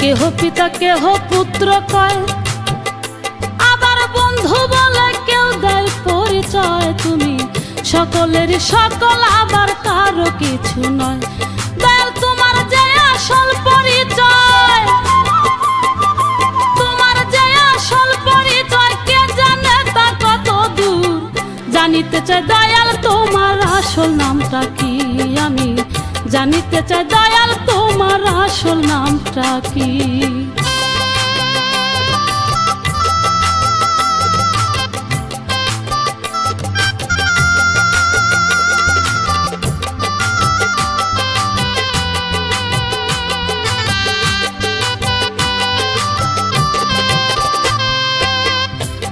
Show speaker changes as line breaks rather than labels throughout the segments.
কেহ পিতা কেহ পুত্র কয়, আবার বন্ধু বলে কেউ দেয় পরিচয়। তুমি সকলের সকল, আবার কারো কিছু নয়। দয়াল তোমার যে আসল পরিচয়, তোমার যে আসল পরিচয় কে জানে তা কত দূর। জানিতে চাই দয়াল তোমার আসল নামটা কি, আমি জানিতে চাই দয়াল তোমার আসল নামটা কি।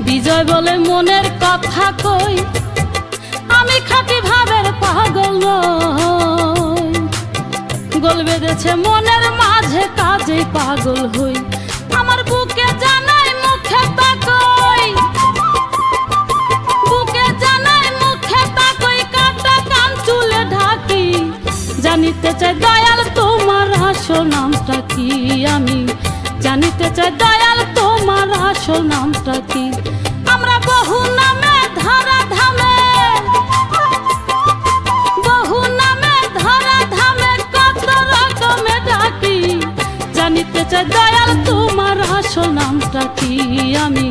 বিজয় বলে মনের কথা কই, আমি খাঁটি ভাবের পাগল নই। গোল বেঁধেছে মনের মাঝে, কাজেই পাগল হই। আমার বুকে জানাই মুখে তাকই, বুকে জানাই মুখে তাকই, কাটা কান চুলে ঢাকি। জানিতে চাই দয়াল তোমার আসল নামটা কি, আমি জানিতে চাই দয়াল তোমার আসল নামটা কি। আমরা বহু নামে ধরা ধামে, বহু নামে ধরা ধামে কত রকমে ডাকি। জানিতে চাই দয়াল তোমার আসল নামটা কি, আমি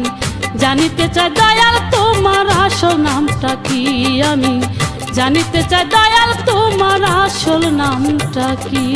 জানিতে চাই দয়াল তোমার আসল নামটা কি। আমি জানিতে চাই দয়াল তোমার আসল নামটা কি।